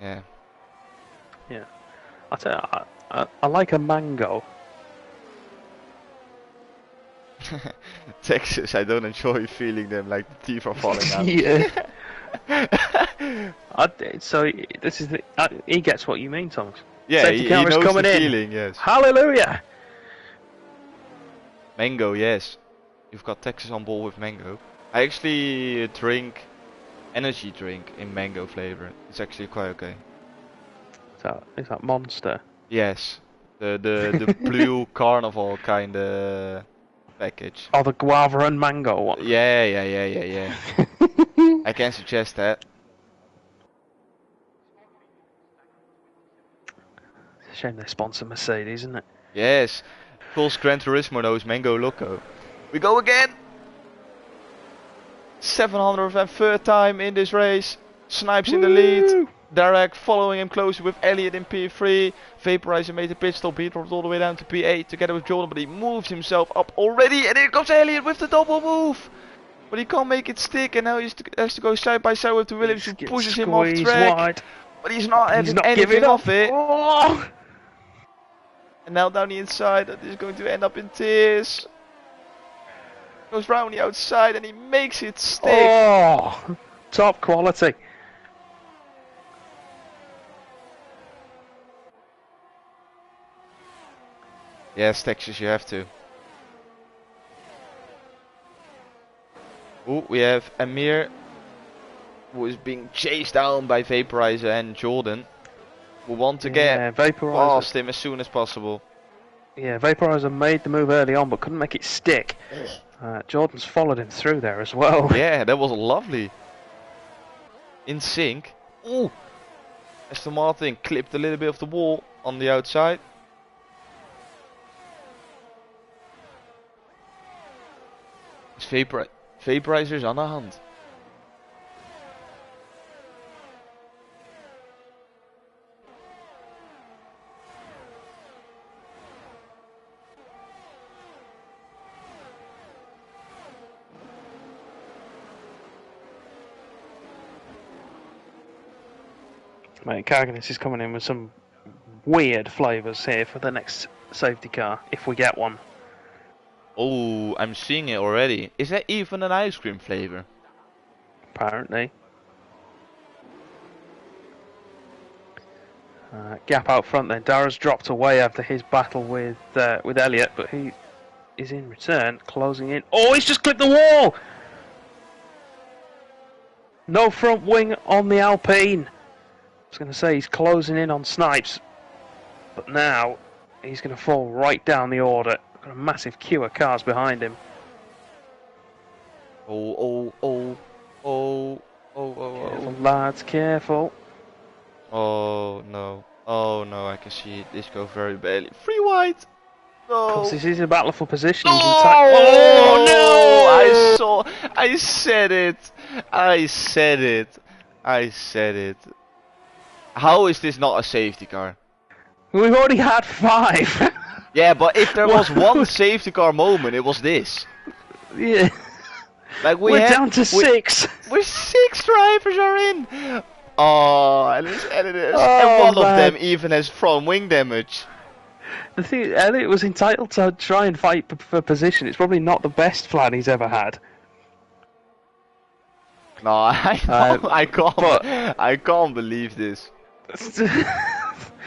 Speaker 1: yeah.
Speaker 2: Yeah. I tell you, I like a mango.
Speaker 1: Texas, I don't enjoy feeling them like the teeth are falling out.
Speaker 2: Yeah. So this is he gets what you mean, Thomas.
Speaker 1: Yeah,
Speaker 2: Safety
Speaker 1: he
Speaker 2: camera's
Speaker 1: knows
Speaker 2: coming
Speaker 1: the
Speaker 2: in.
Speaker 1: feeling, yes.
Speaker 2: Hallelujah!
Speaker 1: Mango, yes. You've got Texas on board with mango. I actually drink energy drink in mango flavor. It's actually quite okay.
Speaker 2: Is that Monster?
Speaker 1: Yes. The blue carnival kind of package.
Speaker 2: Oh, the guava and mango one.
Speaker 1: Yeah. I can suggest that.
Speaker 2: It's a shame they sponsor Mercedes, isn't it?
Speaker 1: Yes. Pulse Gran Turismo knows Mango Loco. We go again! 703rd time in this race. Snipes in the lead. Derek following him closely with Elliott in P3. Vaporizer made a pit stop. He dropped all the way down to P8 together with Jordan, but he moved himself up already. And here comes Elliott with the double move. But he can't make it stick, and now he has to go side by side with the Williams, who pushes him off track.
Speaker 2: Wide.
Speaker 1: But he's not having anything off it.
Speaker 2: Oh!
Speaker 1: And now down the inside, that is going to end up in tears. Goes round the outside and he makes it stick.
Speaker 2: Oh, top quality.
Speaker 1: Yes, Texas, you have to. Ooh, we have Amir, who is being chased down by Vaporizer and Jordan, who want to get past him as soon as possible.
Speaker 2: Yeah, Vaporizer made the move early on, but couldn't make it stick. Jordan's followed him through there as well.
Speaker 1: Yeah, that was lovely. In sync. Ooh! Aston Martin clipped a little bit of the wall on the outside. Vaporizer's aan de hand.
Speaker 2: Mate, Carganis is coming in with some weird flavours here for the next safety car, if we get one.
Speaker 1: Oh, I'm seeing it already. Is that even an ice cream flavor?
Speaker 2: Apparently. Gap out front then. Dara's dropped away after his battle with Elliott, but he is in return, closing in. Oh, he's just clipped the wall! No front wing on the Alpine. I was going to say he's closing in on Snipes, but now he's going to fall right down the order. Got a massive queue of cars behind him.
Speaker 1: Oh.
Speaker 2: Careful, lads, careful.
Speaker 1: Oh no, I can see this go very badly. Free wide!
Speaker 2: Of course, this is a battle for position.
Speaker 1: Oh
Speaker 2: no!
Speaker 1: I said it. I said it. I said it. How is this not a safety car?
Speaker 2: We've already had 5.
Speaker 1: Yeah, but if there was one safety car moment, it was this.
Speaker 2: Yeah.
Speaker 1: Like
Speaker 2: We're down to 6.
Speaker 1: We're 6 drivers are in. Oh, and
Speaker 2: Oh,
Speaker 1: one of
Speaker 2: man.
Speaker 1: them even has front wing damage.
Speaker 2: The thing, Elliot was entitled to try and fight for position. It's probably not the best plan he's ever had.
Speaker 1: No, I can't believe this.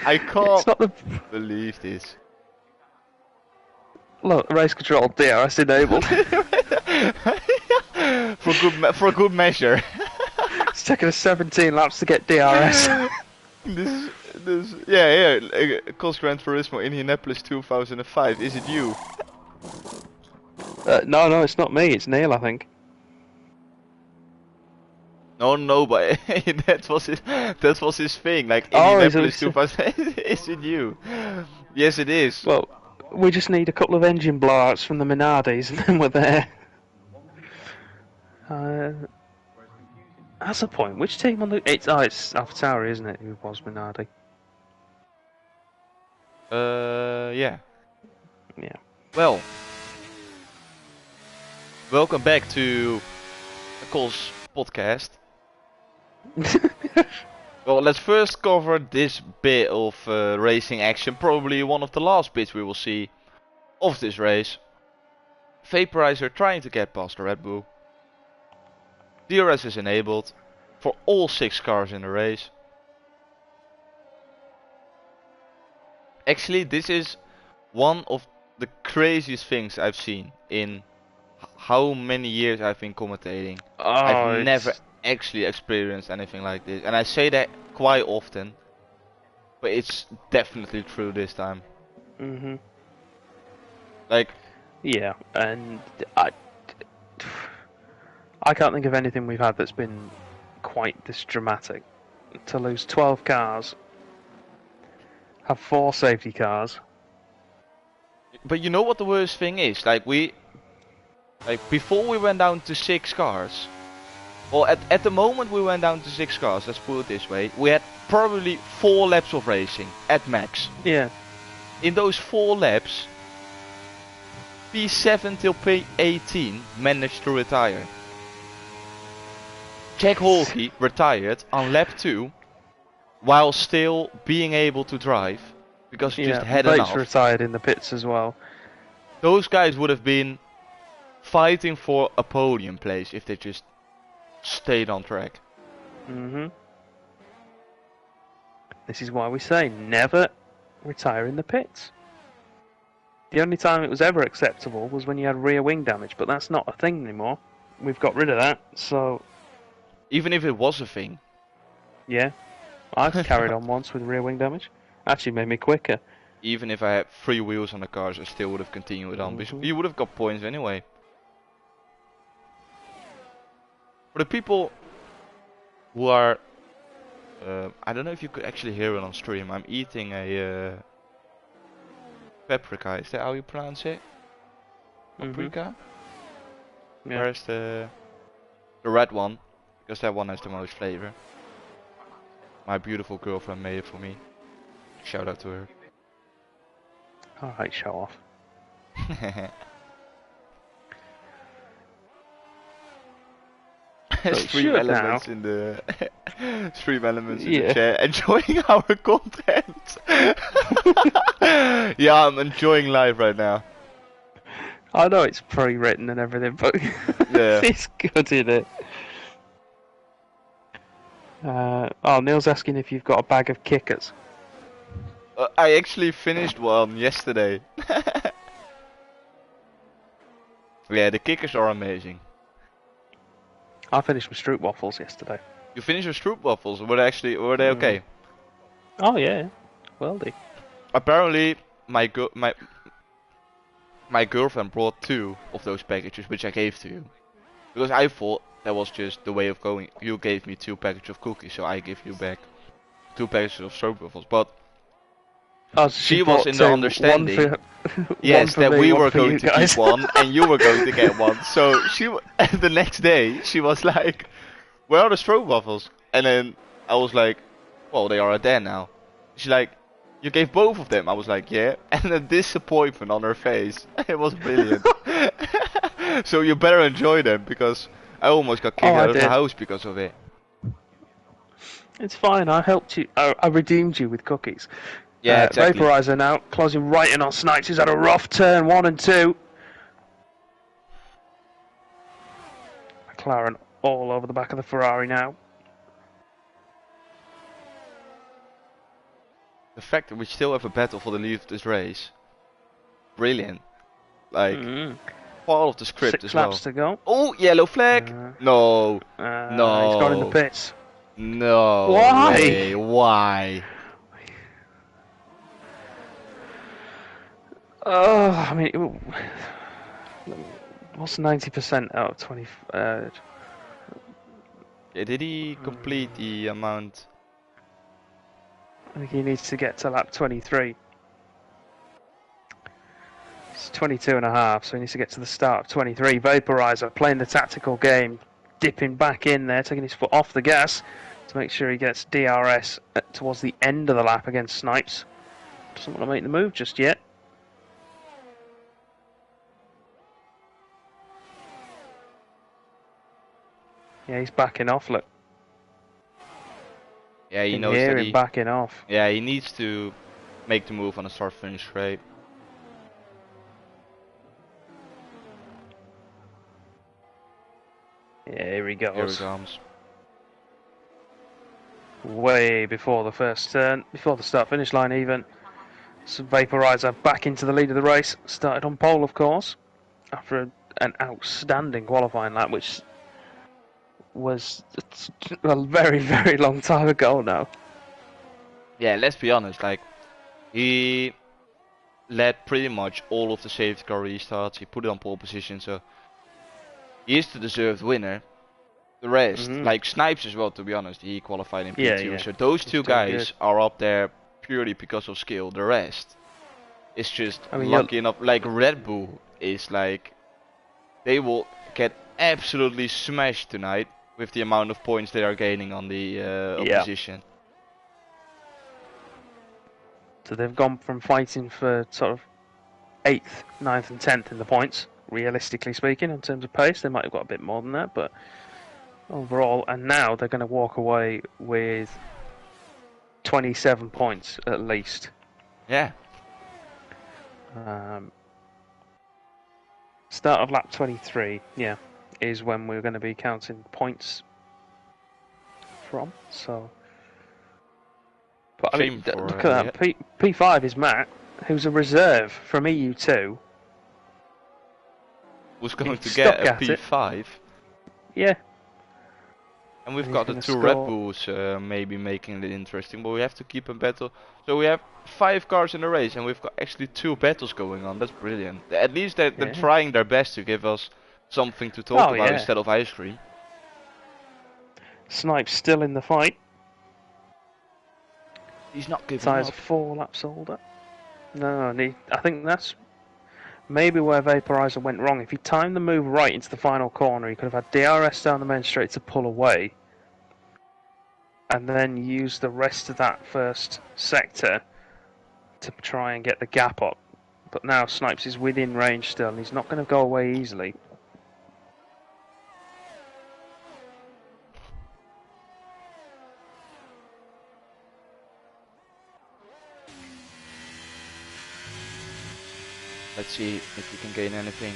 Speaker 1: I can't believe this.
Speaker 2: Look, race control, DRS enabled.
Speaker 1: for a good measure.
Speaker 2: It's taken us 17 laps to get DRS.
Speaker 1: Cos Gran Turismo Indianapolis 2005. Is it you?
Speaker 2: No, it's not me. It's Neil, I think.
Speaker 1: No, but that was his thing. Like Indianapolis 2000. Is it you? Yes, it is.
Speaker 2: Well, we just need a couple of engine blowouts from the Minardis, and then we're there. That's a point. Which team on the? It's AlphaTauri, isn't it? Who was Minardi?
Speaker 1: Yeah.
Speaker 2: Yeah.
Speaker 1: Well, welcome back to Cole's podcast. Well, let's first cover this bit of racing action. Probably one of the last bits we will see of this race. Vaporizer trying to get past the Red Bull. DRS is enabled for all 6 cars in the race. Actually, this is one of the craziest things I've seen in how many years I've been commentating. I've never actually experienced anything like this, and I say that quite often, but it's definitely true this time. Like,
Speaker 2: yeah, and I can't think of anything we've had that's been quite this dramatic. To lose 12 cars, have 4 safety cars.
Speaker 1: But you know what the worst thing is? Like before we went down to 6 cars, or at the moment we went down to 6 cars, let's put it this way, we had probably 4 laps of racing at max.
Speaker 2: Yeah.
Speaker 1: In those 4 laps, P7 till P18 managed to retire. Jack Holkey retired on lap 2 while still being able to drive because he just had enough.
Speaker 2: Retired in the pits as well.
Speaker 1: Those guys would have been fighting for a podium place if they just stayed on track.
Speaker 2: This is why we say never retire in the pits. The only time it was ever acceptable was when you had rear wing damage, but that's not a thing anymore. We've got rid of that, so...
Speaker 1: Even if it was a thing.
Speaker 2: Yeah. I've carried on once with rear wing damage. Actually made me quicker.
Speaker 1: Even if I had 3 wheels on the cars, I still would have continued on, because you would have got points anyway. For the people who are... I don't know if you could actually hear it on stream. I'm eating a... paprika, is that how you pronounce it? Paprika?
Speaker 2: Yeah.
Speaker 1: Where's the red one? Because that one has the most flavor. My beautiful girlfriend made it for me. Shout out to her.
Speaker 2: Alright, show off.
Speaker 1: Stream elements in the stream elements in the chat, enjoying our content. Yeah, I'm enjoying live right now.
Speaker 2: I know it's pre-written and everything, but
Speaker 1: yeah,
Speaker 2: it's good, isn't it? Neil's asking if you've got a bag of kickers.
Speaker 1: I actually finished one yesterday. Yeah, the kickers are amazing.
Speaker 2: I finished with Stroop waffles yesterday.
Speaker 1: You finished with Stroop waffles? Were they okay?
Speaker 2: Oh yeah, weldy.
Speaker 1: Apparently, my girlfriend brought 2 of those packages, which I gave to you, because I thought that was just the way of going. You gave me 2 packages of cookies, so I give you back 2 packages of Stroop waffles. But she was in the understanding. Yes,
Speaker 2: for
Speaker 1: that
Speaker 2: me,
Speaker 1: we
Speaker 2: one
Speaker 1: were
Speaker 2: for
Speaker 1: going
Speaker 2: you
Speaker 1: to
Speaker 2: guys.
Speaker 1: keep one and you were going to get one. So the next day she was like, "Where are the stroopwafels?" And then I was like, "Well, they are there now." She's like, "You gave both of them?" I was like, "Yeah." And the disappointment on her face, it was brilliant. So you better enjoy them because I almost got
Speaker 2: Oh,
Speaker 1: kicked
Speaker 2: I
Speaker 1: out of the
Speaker 2: did.
Speaker 1: house because of it.
Speaker 2: It's fine. I helped you. I redeemed you with cookies.
Speaker 1: Yeah, exactly.
Speaker 2: Vaporizer now, closing right in on Snipes. He's had a rough turn, 1 and 2. McLaren all over the back of the Ferrari now.
Speaker 1: The fact that we still have a battle for the lead of this race, brilliant. Like part of the script
Speaker 2: 6
Speaker 1: as well.
Speaker 2: laps to go.
Speaker 1: Oh, yellow flag! No,
Speaker 2: He's gone in the
Speaker 1: no,
Speaker 2: pits.
Speaker 1: no
Speaker 2: Why?
Speaker 1: way. Why?
Speaker 2: Oh, I mean, what's 90% out of 20?
Speaker 1: Yeah, did he complete the amount?
Speaker 2: I think he needs to get to lap 23. It's 22 and a half, so he needs to get to the start of 23. Vaporizer playing the tactical game, dipping back in there, taking his foot off the gas to make sure he gets DRS towards the end of the lap against Snipes. Doesn't want to make the move just yet. Yeah, he's backing off, look.
Speaker 1: Yeah, he
Speaker 2: You can
Speaker 1: knows
Speaker 2: hear
Speaker 1: that
Speaker 2: him backing off.
Speaker 1: Yeah, he needs to make the move on a start-finish straight.
Speaker 2: Yeah, here he goes.
Speaker 1: Here he comes.
Speaker 2: Way before the first turn, before the start-finish line even. So Vaporizer back into the lead of the race. Started on pole, of course, after an outstanding qualifying lap, which was a very, very long time ago now.
Speaker 1: Yeah, let's be honest, like, he led pretty much all of the safety car restarts, he put it on pole position, so he is the deserved winner. The rest, like Snipes as well, to be honest, he qualified in P2, so those two guys are up there purely because of skill. The rest is just lucky enough, like Red Bull is like, they will get absolutely smashed tonight with the amount of points they are gaining on the opposition.
Speaker 2: So they've gone from fighting for sort of 8th, 9th and 10th in the points, realistically speaking, in terms of pace. They might have got a bit more than that, but overall, and now they're going to walk away with 27 points at least.
Speaker 1: Yeah.
Speaker 2: Start of lap 23, yeah, is when we're going to be counting points from. So, but I mean, look at that. P5 is Matt, who's a reserve from EU2.
Speaker 1: Who's going to get a P5?
Speaker 2: Yeah.
Speaker 1: And we've got the two Red Bulls maybe making it interesting, but we have to keep a battle. So we have 5 cars in the race, and we've got actually 2 battles going on. That's brilliant. At least they're trying their best to give us something to talk about instead of ice cream.
Speaker 2: Snipes still in the fight.
Speaker 1: He's not giving
Speaker 2: Tyres
Speaker 1: up.
Speaker 2: 4 laps older. No, I think that's maybe where Vaporizer went wrong. If he timed the move right into the final corner, he could have had DRS down the main straight to pull away, and then use the rest of that first sector to try and get the gap up. But now Snipes is within range still, and he's not going to go away easily.
Speaker 1: Let's see if we can gain anything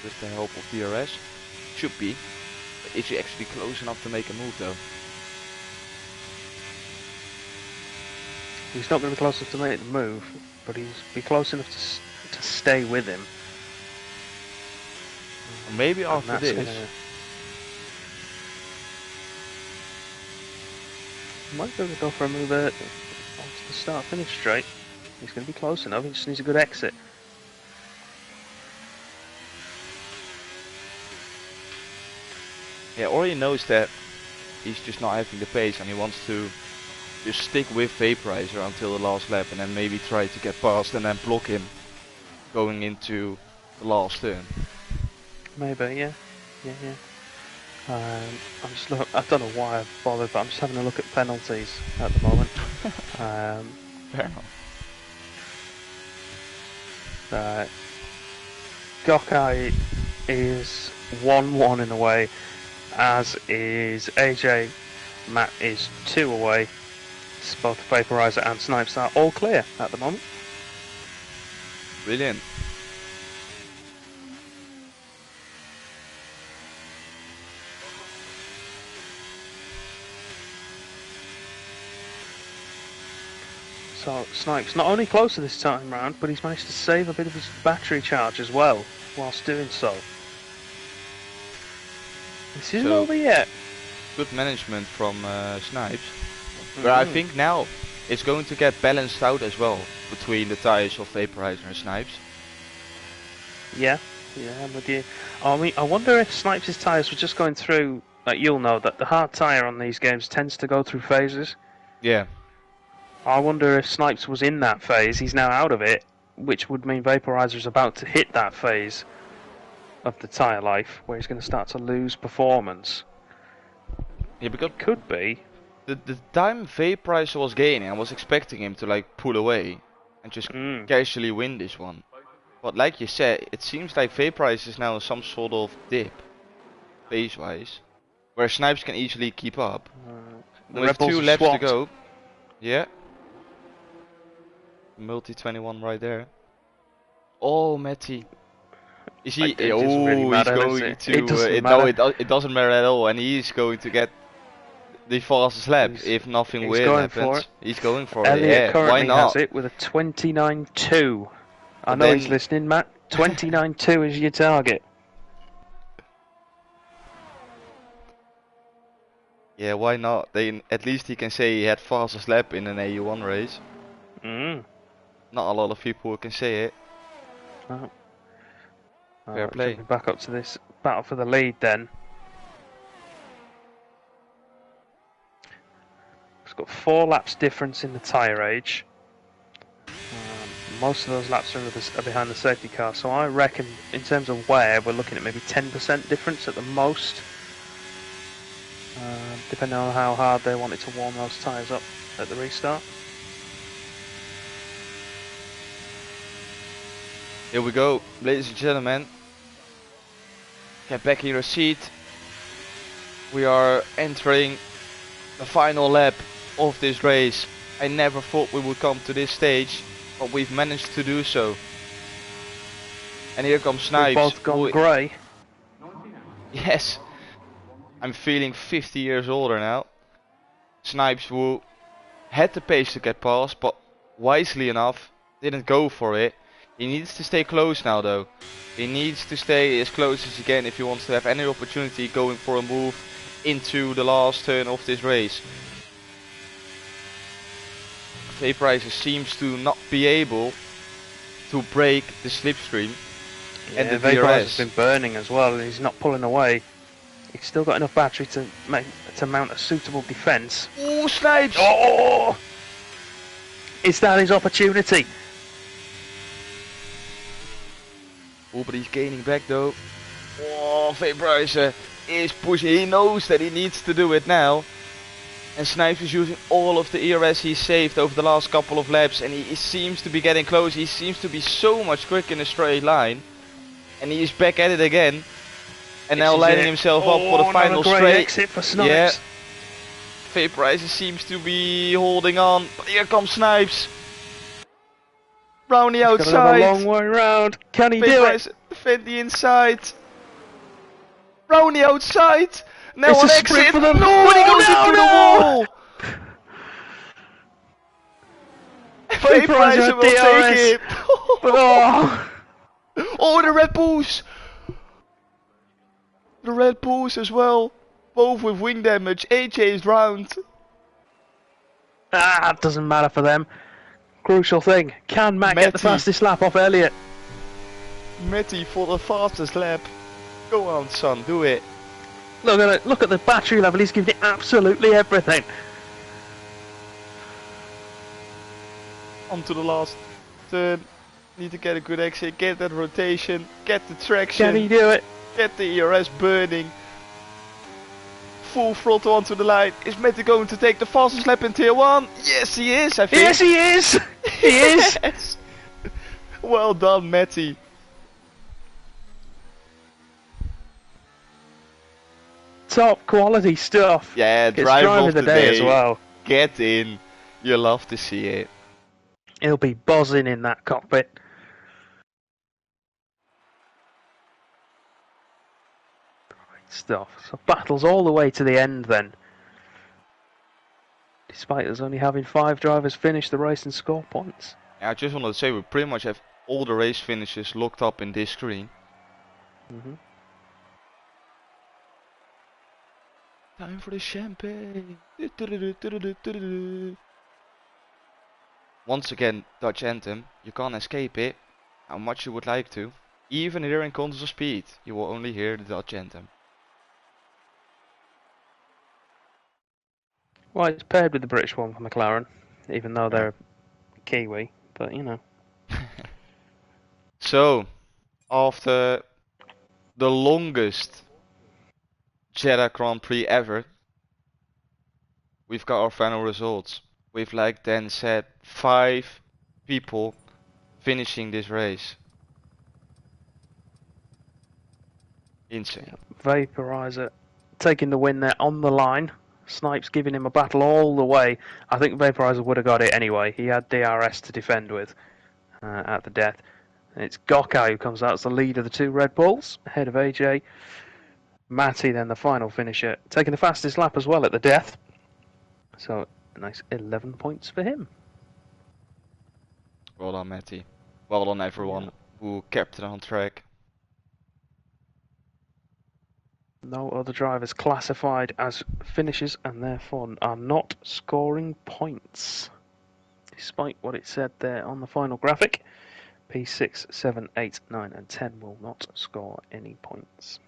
Speaker 1: with the help of DRS. Should be. But is he actually close enough to make a move though?
Speaker 2: He's not going to be close enough to make the move, but he's be close enough to stay with him.
Speaker 1: Maybe after this.
Speaker 2: Might be able to go for a move onto the start finish straight. He's going to be close enough, he just needs a good exit.
Speaker 1: Yeah, or he knows that he's just not having the pace and he wants to just stick with Vaporizer until the last lap and then maybe try to get past and then block him. going into the last turn.
Speaker 2: Maybe, yeah. I'm just I don't know why I've bothered, but I'm just having a look at penalties at the moment.
Speaker 1: Fair enough.
Speaker 2: Gokai is 1-1 in a way, as is AJ. Matt is 2 away. Both Vaporizer and Snipes are all clear at the moment.
Speaker 1: Brilliant.
Speaker 2: So Snipes not only closer this time round, but he's managed to save a bit of his battery charge as well whilst doing so. This isn't over yet.
Speaker 1: Good management from Snipes. But I think now it's going to get balanced out as well between the tyres of Vaporizer and Snipes.
Speaker 2: Yeah, I'm with you. I mean, I wonder if Snipes' tyres were just going through, like you'll know, that the hard tyre on these games tends to go through phases.
Speaker 1: Yeah.
Speaker 2: I wonder if Snipes was in that phase, he's now out of it, which would mean Vaporizer's about to hit that phase of the tyre life, where he's going to start to lose performance.
Speaker 1: Yeah, because
Speaker 2: it could be.
Speaker 1: The time Vaporizer was gaining, I was expecting him to like pull away and just casually win this one. But like you said, it seems like Vaporizer is now in some sort of dip, phase-wise, where Snipes can easily keep up. With 2 laps to go. Yeah. Multi-21 right there. Oh, Matty. Is he? Oh, really matter, he's going to. No, it doesn't matter at all, and he's going to get the fastest lap if nothing weird happens. He's going for
Speaker 2: Elliot
Speaker 1: it. Yeah,
Speaker 2: currently
Speaker 1: why not?
Speaker 2: has it with a 29.2. I know he's listening, Matt. 29.2 is your target.
Speaker 1: Yeah, why not? At least he can say he had fastest lap in an EU1 race. Not a lot of people can say it.
Speaker 2: Oh.
Speaker 1: Fair play.
Speaker 2: Back up to this battle for the lead then. It's got 4 laps difference in the tyre age. Most of those laps are behind the safety car, so I reckon in terms of wear we're looking at maybe 10% difference at the most, depending on how hard they wanted to warm those tyres up at the restart.
Speaker 1: Here we go, ladies and gentlemen. Get back in your seat. We are entering the final lap of this race. I never thought we would come to this stage, but we've managed to do so. And here comes Snipes.
Speaker 2: We've both gone grey.
Speaker 1: Yes. I'm feeling 50 years older now. Snipes, who had the pace to get past, but wisely enough didn't go for it. He needs to stay close now though. He needs to stay as close as he can if he wants to have any opportunity going for a move into the last turn of this race. Vaporizer seems to not be able to break the slipstream.
Speaker 2: Yeah,
Speaker 1: and the
Speaker 2: Vaporizer's been burning as well, and he's not pulling away. He's still got enough battery to mount a suitable defence.
Speaker 1: Oh, Snipes!
Speaker 2: Oh! Is that his opportunity?
Speaker 1: Oh, but he's gaining back though. Oh, Vaporizer is pushing. He knows that he needs to do it now. And Snipes is using all of the ERS he saved over the last couple of laps, and he seems to be getting close. He seems to be so much quicker in a straight line. And he is back at it again. And now lining himself up for the final straight.
Speaker 2: Exit for Snipes.
Speaker 1: Yeah. Vaporizer seems to be holding on, but here comes Snipes. Round the outside.
Speaker 2: A long way round. Can he do it?
Speaker 1: Defend the inside. Round the outside. Now
Speaker 2: it's
Speaker 1: on
Speaker 2: a
Speaker 1: exit.
Speaker 2: For the
Speaker 1: no, he goes into the wall. Vaporizer will take it.
Speaker 2: Oh.
Speaker 1: Oh, the Red Bulls. The Red Bulls as well. Both with wing damage. AJ is round.
Speaker 2: It doesn't matter for them. Crucial thing. Can Matt get the fastest lap off Elliot?
Speaker 1: Matty for the fastest lap. Go on, son. Do it.
Speaker 2: Look at it. Look at the battery level. He's giving it absolutely everything.
Speaker 1: On to the last turn. Need to get a good exit, get that rotation, get the traction.
Speaker 2: Can he do it?
Speaker 1: Get the ERS burning. Full throttle onto the line. Is Matty going to take the fastest lap in Tier 1? Yes, he is, I think.
Speaker 2: Yes, he is! He is!
Speaker 1: Yes. Well done, Matty.
Speaker 2: Top quality stuff.
Speaker 1: Yeah,
Speaker 2: It's
Speaker 1: driver of the day
Speaker 2: as well.
Speaker 1: Get in. You love to see it.
Speaker 2: He'll be buzzing in that cockpit. Great stuff. So battles all the way to the end then. Despite us only having 5 drivers finish the race and score points.
Speaker 1: I just wanted to say we pretty much have all the race finishes locked up in this screen. Time for the champagne. Once again, Dutch anthem. You can't escape it, how much you would like to. Even here in Contours of Speed, you will only hear the Dutch anthem.
Speaker 2: Well, it's paired with the British one for McLaren, even though they're Kiwi, but you know.
Speaker 1: So, after the longest Jeddah Grand Prix ever, we've got our final results. We've, like Dan said, 5 people finishing this race. Insane.
Speaker 2: Vaporizer taking the win there on the line. Snipes giving him a battle all the way. I think Vaporizer would have got it anyway. He had DRS to defend with at the death. And it's Gokka who comes out as the lead of the 2 Red Bulls, ahead of AJ. Matty then the final finisher, taking the fastest lap as well at the death. So a nice 11 points for him.
Speaker 1: Well done, Matty. Well done, everyone who kept it on track.
Speaker 2: No other drivers classified as finishers and therefore are not scoring points. Despite what it said there on the final graphic, P6, 7, 8, 9 and 10 will not score any points.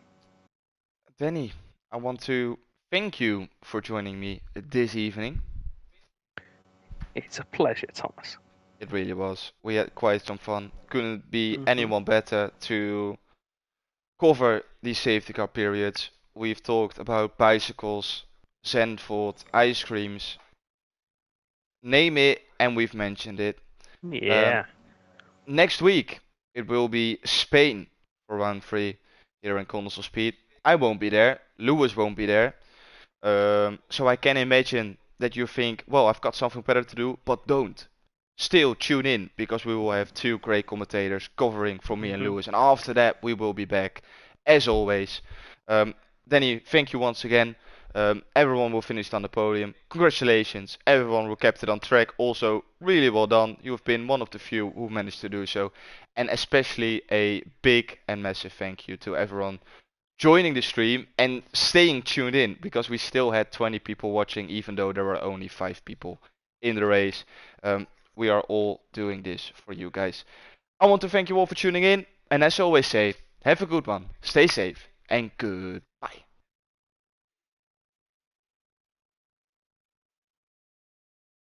Speaker 1: Danny, I want to thank you for joining me this evening.
Speaker 2: It's a pleasure, Thomas.
Speaker 1: It really was. We had quite some fun. Couldn't be anyone better to cover these safety car periods. We've talked about bicycles, Zandvoort, ice creams. Name it and we've mentioned it.
Speaker 2: Yeah.
Speaker 1: Next week it will be Spain for round 3 here in Contours of Speed. I won't be there. Lewis won't be there. So I can imagine that you think, well, I've got something better to do, but don't. Still tune in, because we will have 2 great commentators covering for me and Lewis. And after that, we will be back, as always. Danny, thank you once again. Everyone will finish on the podium. Congratulations. Everyone who kept it on track. Also, really well done. You've been one of the few who managed to do so. And especially a big and massive thank you to everyone joining the stream and staying tuned in, because we still had 20 people watching, even though there were only 5 people in the race. We are all doing this for you guys. I want to thank you all for tuning in, and as I always say, have a good one, stay safe, and good.